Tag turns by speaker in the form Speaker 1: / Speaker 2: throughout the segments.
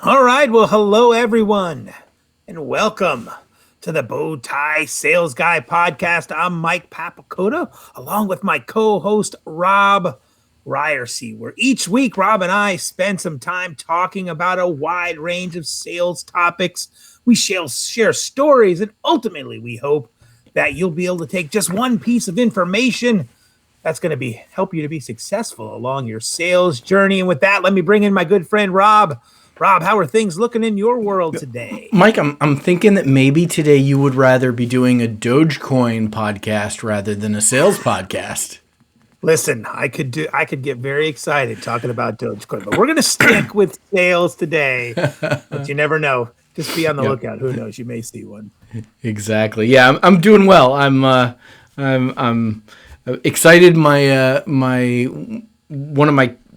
Speaker 1: All right. Well, hello, everyone, and welcome to the Bowtie Sales Guy podcast. I'm Mike Papacoda, along with my co-host, Robb Ryerse, where each week Rob and I spend some time talking about a wide range of sales topics. We share stories, and ultimately, we hope that you'll be able to take just one piece of information that's going to help you to be successful along your sales journey. And with that, let me bring in my good friend Rob. Rob, how are things looking in your world today?
Speaker 2: Mike, I'm thinking that maybe today you would rather be doing a Dogecoin podcast rather than a sales podcast.
Speaker 1: Listen, I could get very excited talking about Dogecoin, but we're going to stick with sales today. But you never know. Just be on the lookout. Who knows? You may see one.
Speaker 2: Exactly. Yeah, I'm doing well. I'm excited.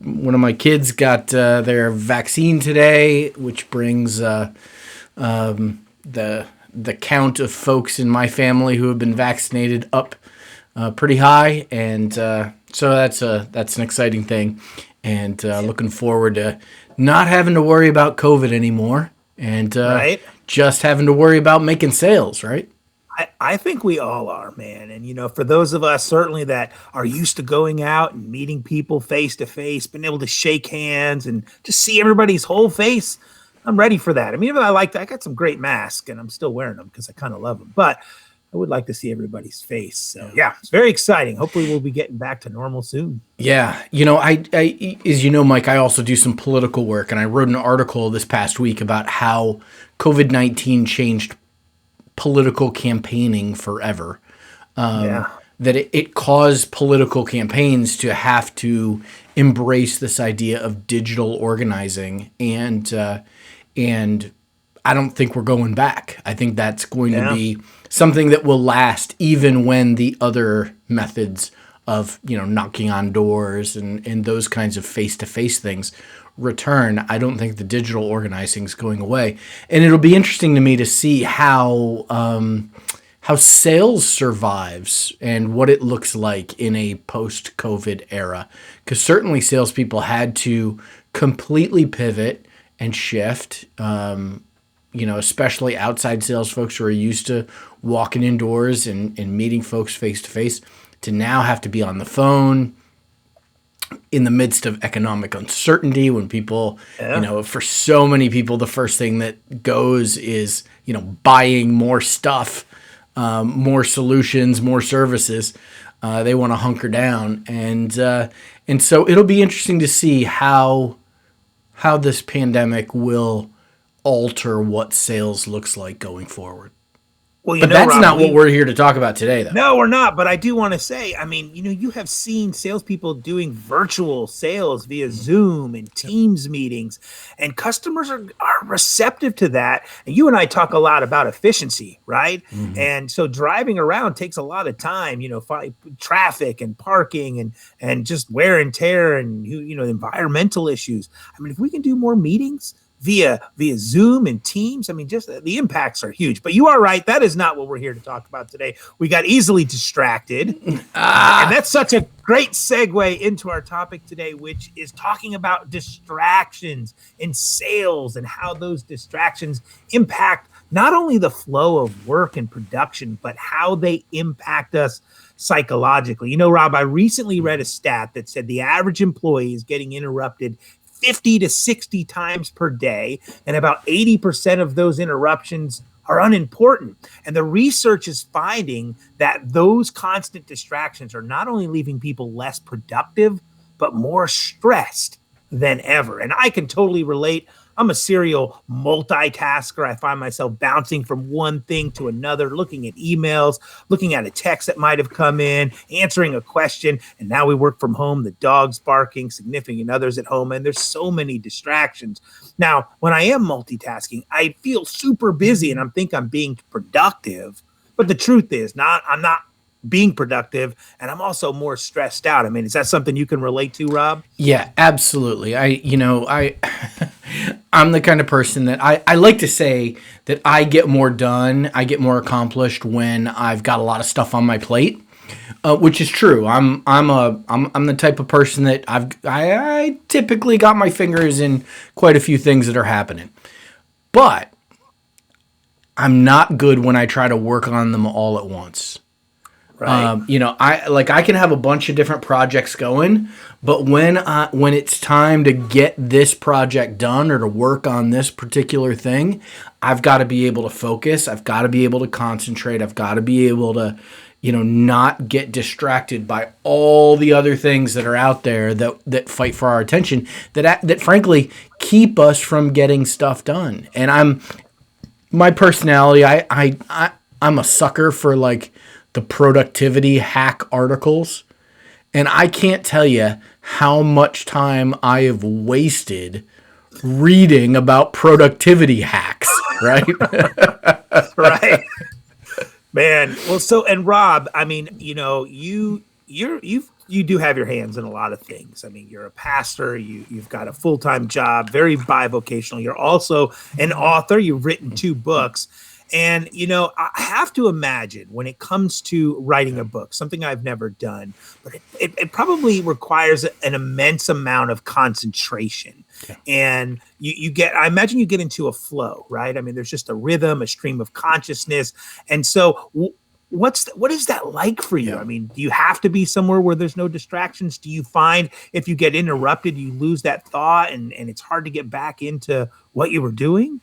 Speaker 2: One of my kids got their vaccine today, which brings the count of folks in my family who have been vaccinated up pretty high, and so that's an exciting thing, and looking forward to not having to worry about COVID anymore, and
Speaker 1: right?
Speaker 2: Just having to worry about making sales, right?
Speaker 1: I think we all are, man. And, for those of us certainly that are used to going out and meeting people face to face, being able to shake hands and just see everybody's whole face, I'm ready for that. I mean, I got some great masks and I'm still wearing them because I kind of love them, but I would like to see everybody's face. So yeah, it's very exciting. Hopefully we'll be getting back to normal soon.
Speaker 2: Yeah. I as you know, Mike, I also do some political work, and I wrote an article this past week about how COVID-19 changed political campaigning forever. That it caused political campaigns to have to embrace this idea of digital organizing, and I don't think we're going back. I think that's going to be something that will last even when the other methods of knocking on doors and those kinds of face-to-face things return. I don't think the digital organizing is going away, and it'll be interesting to me to see how sales survives and what it looks like in a post-COVID era. Because certainly salespeople had to completely pivot and shift. Especially outside sales folks who are used to walking indoors and meeting folks face to face, to now have to be on the phone in the midst of economic uncertainty, when people, for so many people, the first thing that goes is, buying more stuff, more solutions, more services. They want to hunker down. And so it'll be interesting to see how this pandemic will alter what sales looks like going forward.
Speaker 1: Well,
Speaker 2: but that's Rob, not what we're here to talk about today, though.
Speaker 1: No, we're not. But I do want to say, I mean, you have seen salespeople doing virtual sales via Zoom and Teams meetings, and customers are receptive to that. And you and I talk a lot about efficiency, right? Mm-hmm. And so driving around takes a lot of time, traffic and parking and just wear and tear and, environmental issues. I mean, if we can do more meetings via Zoom and Teams, I mean, just the impacts are huge. But you are right. That is not what we're here to talk about today. We got easily distracted. And that's such a great segue into our topic today, which is talking about distractions in sales and how those distractions impact not only the flow of work and production, but how they impact us psychologically. Rob, I recently read a stat that said the average employee is getting interrupted 50 to 60 times per day, and about 80% of those interruptions are unimportant. And the research is finding that those constant distractions are not only leaving people less productive, but more stressed than ever. And I can totally relate. I'm a serial multitasker. I find myself bouncing from one thing to another, looking at emails, looking at a text that might have come in, answering a question. And now we work from home, the dog's barking, significant others at home, and there's so many distractions. Now, when I am multitasking, I feel super busy and I think I'm being productive. But the truth is, I'm not being productive, and I'm also more stressed out. I mean, is that something you can relate to, Rob?
Speaker 2: Yeah, absolutely. I'm the kind of person that I like to say that I get more done, I get more accomplished when I've got a lot of stuff on my plate. Which is true. I'm the type of person that I typically got my fingers in quite a few things that are happening, but I'm not good when I try to work on them all at once.
Speaker 1: Right.
Speaker 2: I can have a bunch of different projects going, but when it's time to get this project done or to work on this particular thing, I've got to be able to focus. I've got to be able to concentrate. I've got to be able to, not get distracted by all the other things that are out there that fight for our attention that frankly keep us from getting stuff done. And my personality, I'm a sucker for like the productivity hack articles. And I can't tell you how much time I have wasted reading about productivity hacks, right?
Speaker 1: Right. Man. Well, and Rob, I mean, you do have your hands in a lot of things. I mean, you're a pastor, you've got a full-time job, very bivocational. You're also an author. You've written 2 books. And, I have to imagine when it comes to writing a book, something I've never done, but it probably requires an immense amount of concentration. Yeah. And I imagine you get into a flow, right? I mean, there's just a rhythm, a stream of consciousness. And so what is that like for you? Yeah. I mean, do you have to be somewhere where there's no distractions? Do you find if you get interrupted, you lose that thought and it's hard to get back into what you were doing?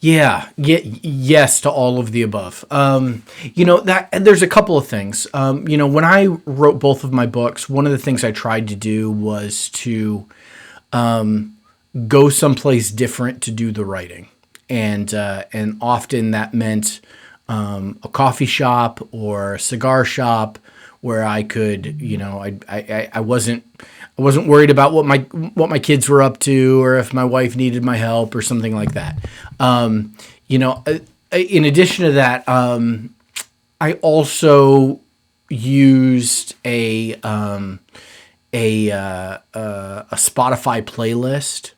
Speaker 2: Yes to all of the above. And there's a couple of things. When I wrote both of my books, one of the things I tried to do was to go someplace different to do the writing. And often that meant a coffee shop or a cigar shop where I could, I wasn't worried about what my kids were up to or if my wife needed my help or something like that. In addition to that, I also used a Spotify playlist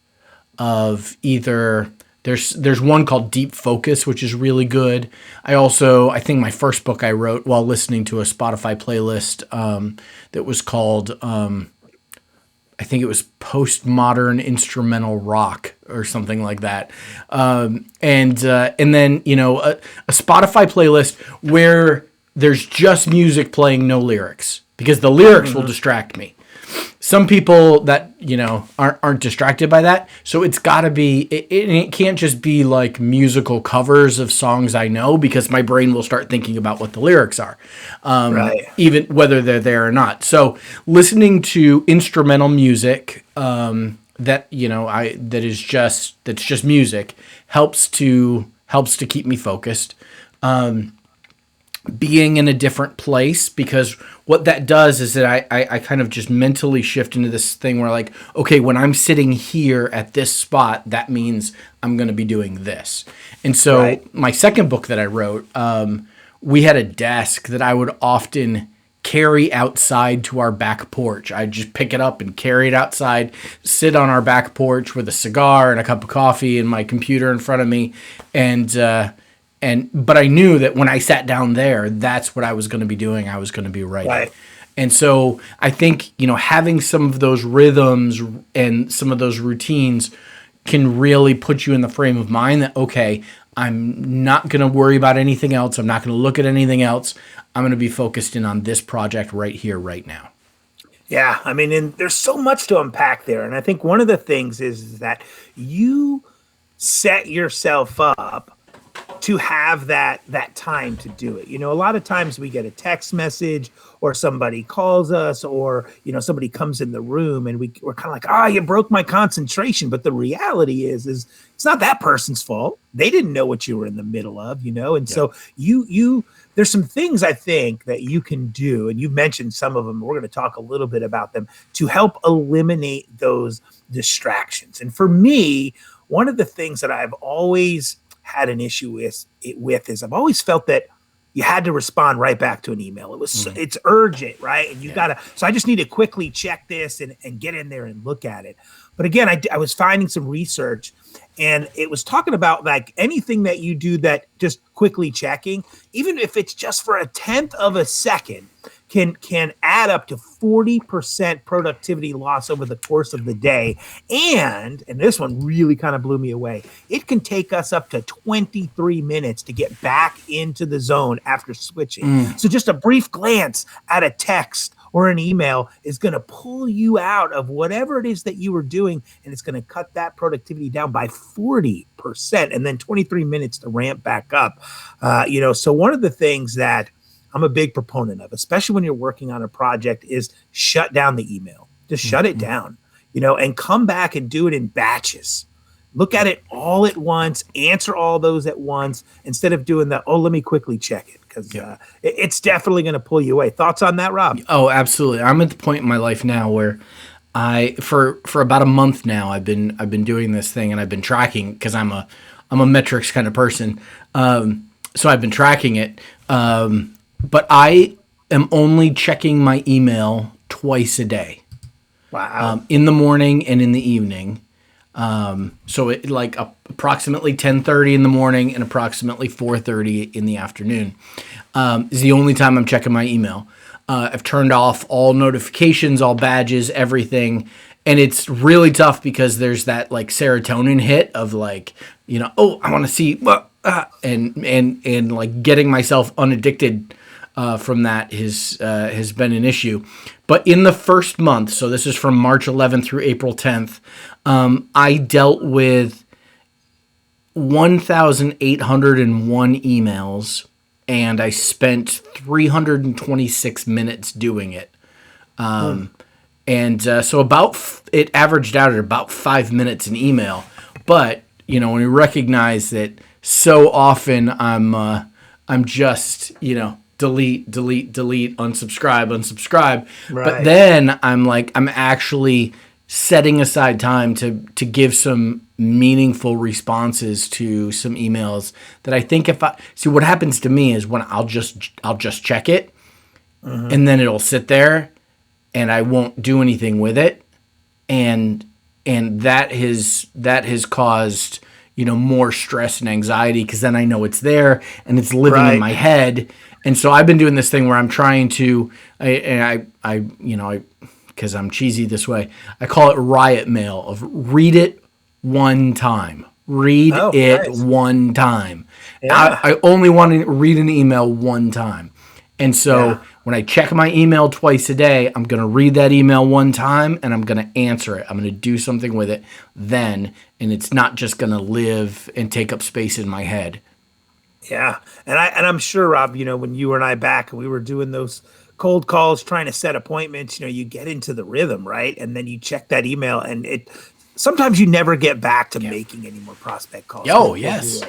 Speaker 2: of either. There's one called Deep Focus, which is really good. I think my first book I wrote while listening to a Spotify playlist that was called, I think it was Postmodern Instrumental Rock or something like that. And then, a Spotify playlist where there's just music playing, no lyrics, because the lyrics will distract me. Some people that, aren't distracted by that. So it's got to be, it can't just be like musical covers of songs I know, because my brain will start thinking about what the lyrics are, right. Even whether they're there or not. So listening to instrumental music that's just music helps to keep me focused. Being in a different place, because what that does is that I kind of just mentally shift into this thing where like, okay, when I'm sitting here at this spot, that means I'm going to be doing this. And so right. My second book that I wrote, we had a desk that I would often carry outside to our back porch. I'd just pick it up and carry it outside, sit on our back porch with a cigar and a cup of coffee and my computer in front of me. But I knew that when I sat down there, that's what I was going to be doing. I was going to be writing. Right. And so I think, having some of those rhythms and some of those routines can really put you in the frame of mind that, okay, I'm not going to worry about anything else. I'm not going to look at anything else. I'm going to be focused in on this project right here, right now.
Speaker 1: Yeah. I mean, and there's so much to unpack there. And I think one of the things is that you set yourself up to have that time to do it. A lot of times we get a text message or somebody calls us or, somebody comes in the room and we're kind of like, you broke my concentration. But the reality is it's not that person's fault. They didn't know what you were in the middle of, And yeah. So there's some things I think that you can do, and you've mentioned some of them. We're going to talk a little bit about them to help eliminate those distractions. And for me, one of the things that I've always had an issue with is I've always felt that you had to respond right back to an email. It's urgent, right? And you gotta, so I just need to quickly check this and get in there and look at it. But again, I was finding some research and it was talking about like anything that you do that just quickly checking, even if it's just for a tenth of a second, can add up to 40% productivity loss over the course of the day. And this one really kind of blew me away. It can take us up to 23 minutes to get back into the zone after switching. So just a brief glance at a text or an email is going to pull you out of whatever it is that you were doing, and it's going to cut that productivity down by 40%, and then 23 minutes to ramp back up. So one of the things that I'm a big proponent of, especially when you're working on a project, is shut down the email. Just shut it down, and come back and do it in batches. Look at it all at once, answer all those at once, instead of doing the, let me quickly check it, because it's definitely going to pull you away. Thoughts on that, Rob?
Speaker 2: Oh, absolutely. I'm at the point in my life now where for about a month now, I've been doing this thing, and I've been tracking, because I'm a metrics kind of person. So I've been tracking it. But I am only checking my email twice a day.
Speaker 1: Wow.
Speaker 2: In the morning and in the evening. So it approximately 10:30 in the morning and approximately 4:30 in the afternoon is the only time I'm checking my email. I've turned off all notifications, all badges, everything. And it's really tough because there's that serotonin hit of I want to see what, and getting myself unaddicted from that has been an issue. But in the first month, so this is from March 11th through April 10th, I dealt with 1,801 emails, and I spent 326 minutes doing it. And so it averaged out at about 5 minutes an email. But, when we recognize that so often I'm just, delete, unsubscribe.
Speaker 1: Right.
Speaker 2: But then I'm actually setting aside time to give some meaningful responses to some emails that I think what happens to me is when I'll just check it, and then it'll sit there and I won't do anything with it. And that has caused, more stress and anxiety, because then I know it's there and it's living in my head. And so I've been doing this thing where I'm trying to, because I'm cheesy this way, I call it riot mail of read it one time. Read one time.
Speaker 1: Yeah.
Speaker 2: I only want to read an email one time. And so when I check my email twice a day, I'm going to read that email one time and I'm going to answer it. I'm going to do something with it then, and it's not just going to live and take up space in my head.
Speaker 1: Yeah. And I'm sure, Rob, when you and I back and we were doing those cold calls, trying to set appointments, you get into the rhythm, right? And then you check that email, and sometimes you never get back to making any more prospect calls.
Speaker 2: Oh, yes.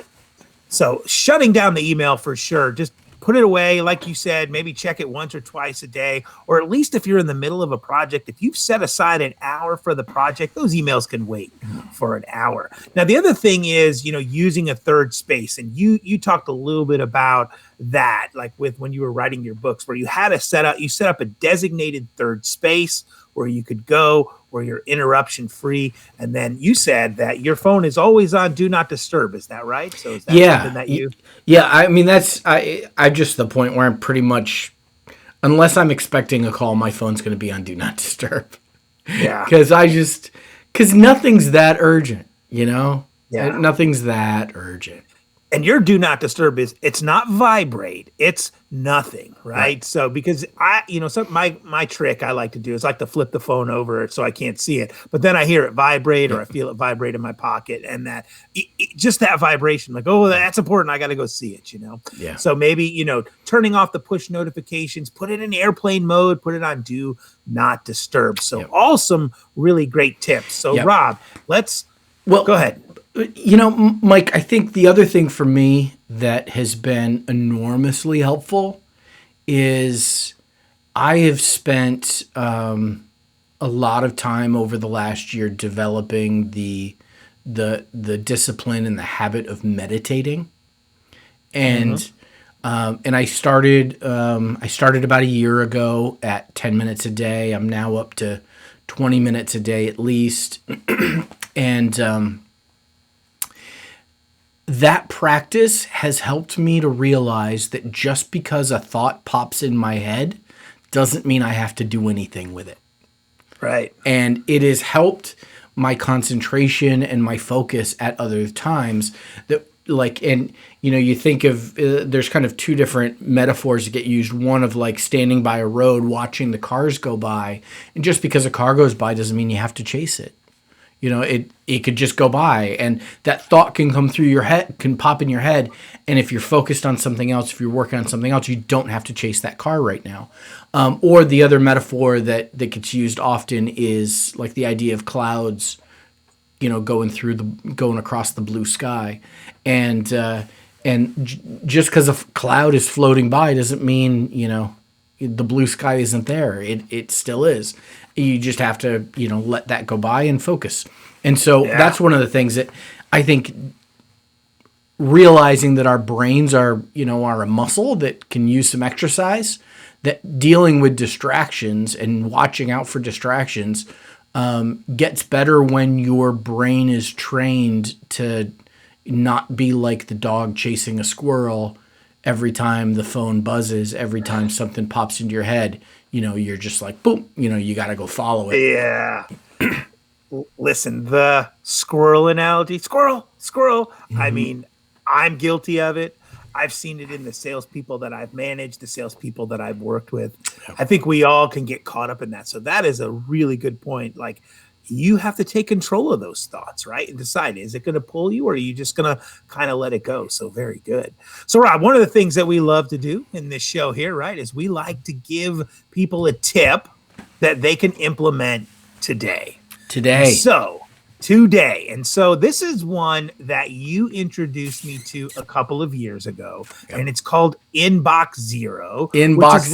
Speaker 1: So shutting down the email for sure. Just put it away. Like you said, maybe check it once or twice a day, or at least if you're in the middle of a project, if you've set aside an hour for the project, those emails can wait for an hour. Now, the other thing is, using a third space. And you talked a little bit about that, with when you were writing your books, where you set up a designated third space where you could go, where you're interruption free. And then you said that your phone is always on do not disturb. Is that right? So is that something that you...
Speaker 2: Yeah, I mean, I'm just the point where I'm pretty much, unless I'm expecting a call, my phone's going to be on do not disturb.
Speaker 1: Yeah.
Speaker 2: Because nothing's that urgent,
Speaker 1: Yeah.
Speaker 2: Nothing's that urgent.
Speaker 1: And your do not disturb it's not vibrate, it's nothing, right? So because my trick I like to do is to flip the phone over so I can't see it, but then I hear it vibrate or I feel it vibrate in my pocket, and that just that vibration, that's important, I got to go see it,
Speaker 2: Yeah.
Speaker 1: So maybe turning off the push notifications, put it in airplane mode, put it on do not disturb. So all some really great tips. So Rob, go ahead.
Speaker 2: Mike, I think the other thing for me that has been enormously helpful is I have spent a lot of time over the last year developing the discipline and the habit of meditating, and I started about a year ago at 10 minutes a day. I'm now up to 20 minutes a day at least, and that practice has helped me to realize that just because a thought pops in my head doesn't mean I have to do anything with it.
Speaker 1: Right.
Speaker 2: And it has helped my concentration and my focus at other times that like, and you think of, there's kind of two different metaphors that get used. One of like standing by a road, watching the cars go by. And just because a car goes by doesn't mean you have to chase it. It could just go by, and that thought can come through your head, can pop in your head. And if you're focused on something else, if you're working on something else, you don't have to chase that car right now. Or the other metaphor that gets used often is like the idea of clouds, going across the blue sky. And just because a cloud is floating by doesn't mean, the blue sky isn't there. It still is. You just have to, let that go by and focus. And so that's one of the things that I think, realizing that our brains are a muscle that can use some exercise, that dealing with distractions and watching out for distractions gets better when your brain is trained to not be like the dog chasing a squirrel. Every time the phone buzzes, every time something pops into your head, you're just like, boom, you got to go follow it.
Speaker 1: Yeah. Listen, the squirrel analogy, squirrel. Mm-hmm. I mean, I'm guilty of it. I've seen it in the salespeople that I've managed, the salespeople that I've worked with. Yep. I think we all can get caught up in that. So that is a really good point. Like, you have to take control of those thoughts, right? And decide, is it going to pull you, or are you just going to kind of let it go? So very good. So Rob, one of the things that we love to do in this show here, right, is we like to give people a tip that they can implement today. And so this is one that you introduced me to a couple of years ago, and it's called Inbox Zero.
Speaker 2: Inbox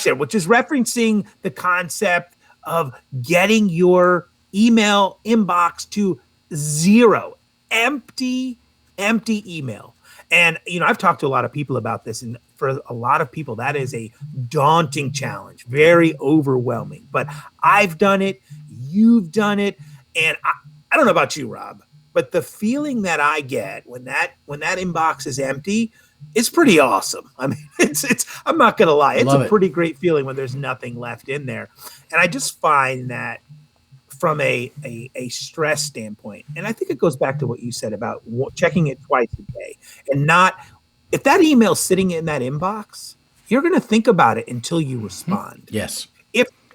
Speaker 2: Zero,
Speaker 1: which is referencing the concept of getting your email inbox to zero, empty email. And, I've talked to a lot of people about this, and for a lot of people, that is a daunting challenge, very overwhelming. But I've done it, you've done it, and I don't know about you, Rob, but the feeling that I get when that inbox is empty, it's pretty awesome. I mean, it's I'm not going to lie. It's a pretty great feeling when there's nothing left in there. And I just find that from a stress standpoint, and I think it goes back to what you said about checking it twice a day, and not, if that email's sitting in that inbox, you're going to think about it until you respond.
Speaker 2: Yes.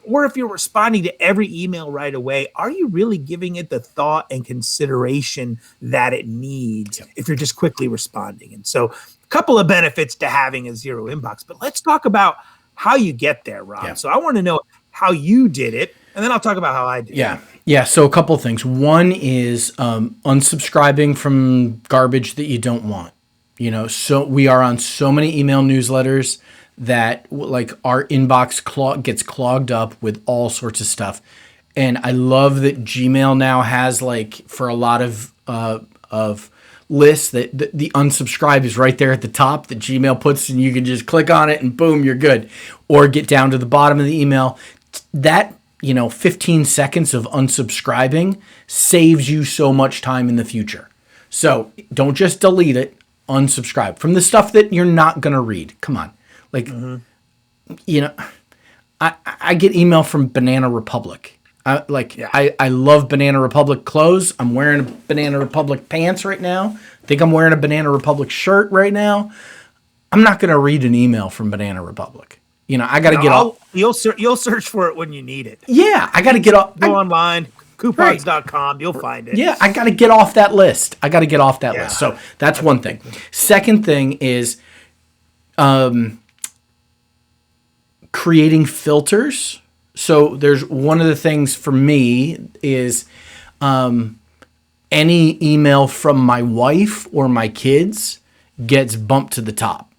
Speaker 1: If you're responding to every email right away, are you really giving it the thought and consideration that it needs if you're just quickly responding? And so a couple of benefits to having a zero inbox, but let's talk about how you get there, Rob. Yeah. So I want to know how you did it, and then I'll talk about how I did it.
Speaker 2: Yeah. So a couple of things. One is unsubscribing from garbage that you don't want. So we are on so many email newsletters that like our inbox gets clogged up with all sorts of stuff. And I love that Gmail now has, like, for a lot of lists, that the unsubscribe is right there at the top that Gmail puts, and you can just click on it and boom, you're good. Or get down to the bottom of the email. That, 15 seconds of unsubscribing saves you so much time in the future. So don't just delete it, unsubscribe from the stuff that you're not going to read. Come on. Like, I get email from Banana Republic. I love Banana Republic clothes. I'm wearing a Banana Republic pants right now. I think I'm wearing a Banana Republic shirt right now. I'm not going to read an email from Banana Republic. I got to get off.
Speaker 1: You'll search for it when you need it.
Speaker 2: Yeah, I got to get off.
Speaker 1: Go online, coupons.com, you'll find it.
Speaker 2: Yeah, I got to get off that list. list. So that's one thing. Second thing is creating filters. So there's one of the things for me is any email from my wife or my kids gets bumped to the top,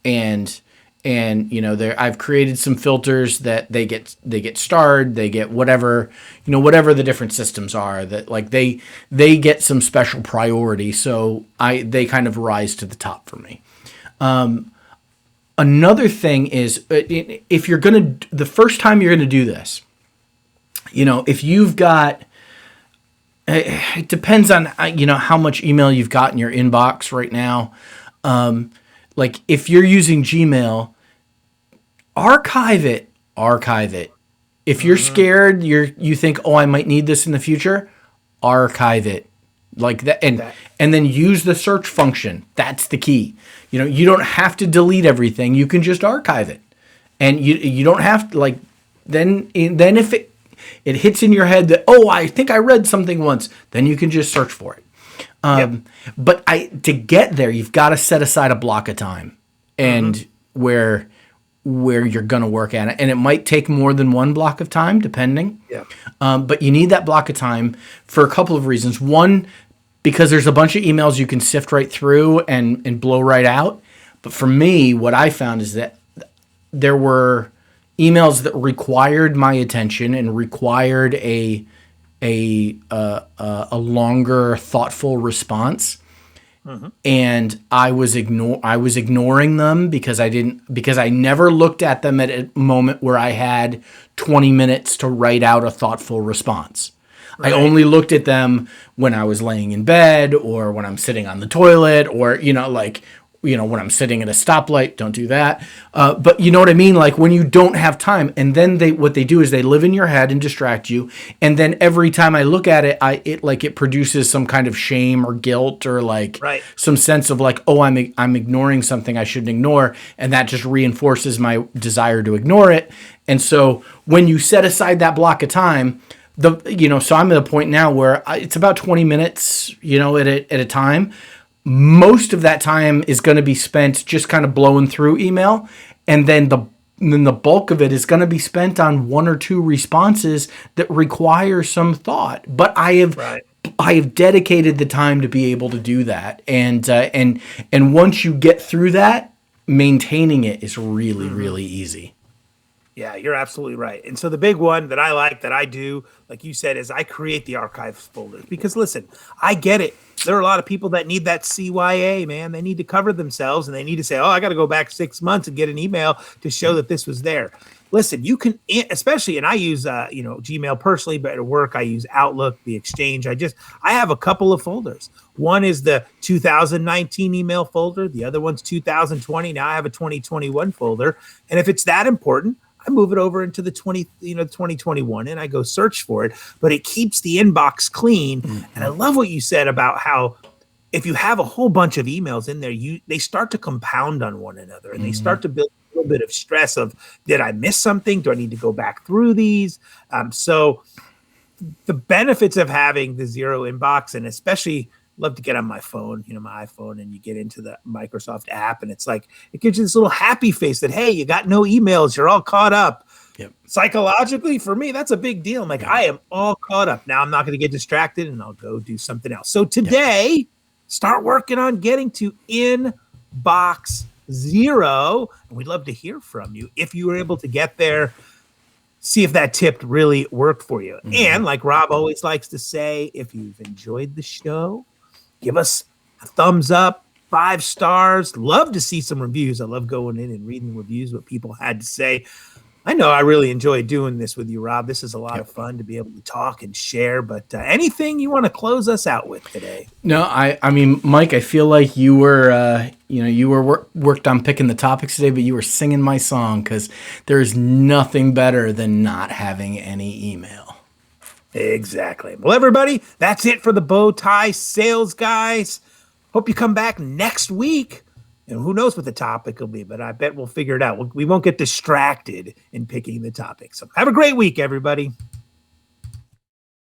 Speaker 2: and I've created some filters that they get starred, they get whatever the different systems are, that like they get some special priority, so they kind of rise to the top for me. Another thing is, if you're the first time you're gonna do this, if you've got, it depends on how much email you've got in your inbox right now. Like if you're using Gmail, archive it. Archive it. If you're scared, you think, oh, I might need this in the future, archive it. Like that, and then use the search function. That's the key. You don't have to delete everything. You can just archive it. And you don't have to, like, then if it hits in your head that, oh, I think I read something once, then you can just search for it. But to get there, you've got to set aside a block of time and where you're going to work at it. And it might take more than one block of time, depending.
Speaker 1: Yeah.
Speaker 2: But you need that block of time for a couple of reasons. One, because there's a bunch of emails you can sift right through and blow right out. But for me, what I found is that there were emails that required my attention and required a longer, thoughtful response. And I was ignoring them because I never looked at them at a moment where I had 20 minutes to write out a thoughtful response. Right. I only looked at them when I was laying in bed or when I'm sitting on the toilet or, when I'm sitting at a stoplight. Don't do that. But you know what I mean? Like when you don't have time, and then what they do is they live in your head and distract you. And then every time I look at it, it produces some kind of shame or guilt or some sense of like, oh, I'm ignoring something I shouldn't ignore. And that just reinforces my desire to ignore it. And so when you set aside that block of time, so I'm at a point now where it's about 20 minutes, at a time. Most of that time is going to be spent just kind of blowing through email. And then the bulk of it is going to be spent on one or two responses that require some thought. But I have dedicated the time to be able to do that. And once you get through that, maintaining it is really, really easy.
Speaker 1: Yeah, you're absolutely right. And so the big one that I like, that I do, like you said, is I create the archives folders. Because listen, I get it. There are a lot of people that need that CYA, man. They need to cover themselves and they need to say, oh, I got to go back 6 months and get an email to show that this was there. Listen, you can, especially, and I use, Gmail personally, but at work, I use Outlook, the Exchange. I have a couple of folders. One is the 2019 email folder. The other one's 2020. Now I have a 2021 folder. And if it's that important, I move it over into the 2021 and I go search for it, but it keeps the inbox clean. And I love what you said about how if you have a whole bunch of emails in there, they start to compound on one another and they start to build a little bit of stress of, did I miss something? Do I need to go back through these? So the benefits of having the zero inbox, and especially love to get on my phone, my iPhone, and you get into the Microsoft app and it's like, it gives you this little happy face that, hey, you got no emails. You're all caught up. Yep. Psychologically, for me, that's a big deal. I'm like, I am all caught up. Now I'm not going to get distracted and I'll go do something else. So today, start working on getting to inbox zero. And we'd love to hear from you. If you were able to get there, see if that tip really worked for you. And like Rob always likes to say, if you've enjoyed the show, give us a thumbs up, 5 stars. Love to see some reviews. I love going in and reading reviews, what people had to say. I know I really enjoy doing this with you, Rob. This is a lot of fun to be able to talk and share. But anything you want to close us out with today?
Speaker 2: No, I mean, Mike, I feel like you were, worked on picking the topics today, but you were singing my song because there's nothing better than not having any email.
Speaker 1: Exactly. Well, everybody, that's it for the Bowtie Sales Guys. Hope you come back next week. And who knows what the topic will be, but I bet we'll figure it out. We won't get distracted in picking the topic. So have a great week, everybody.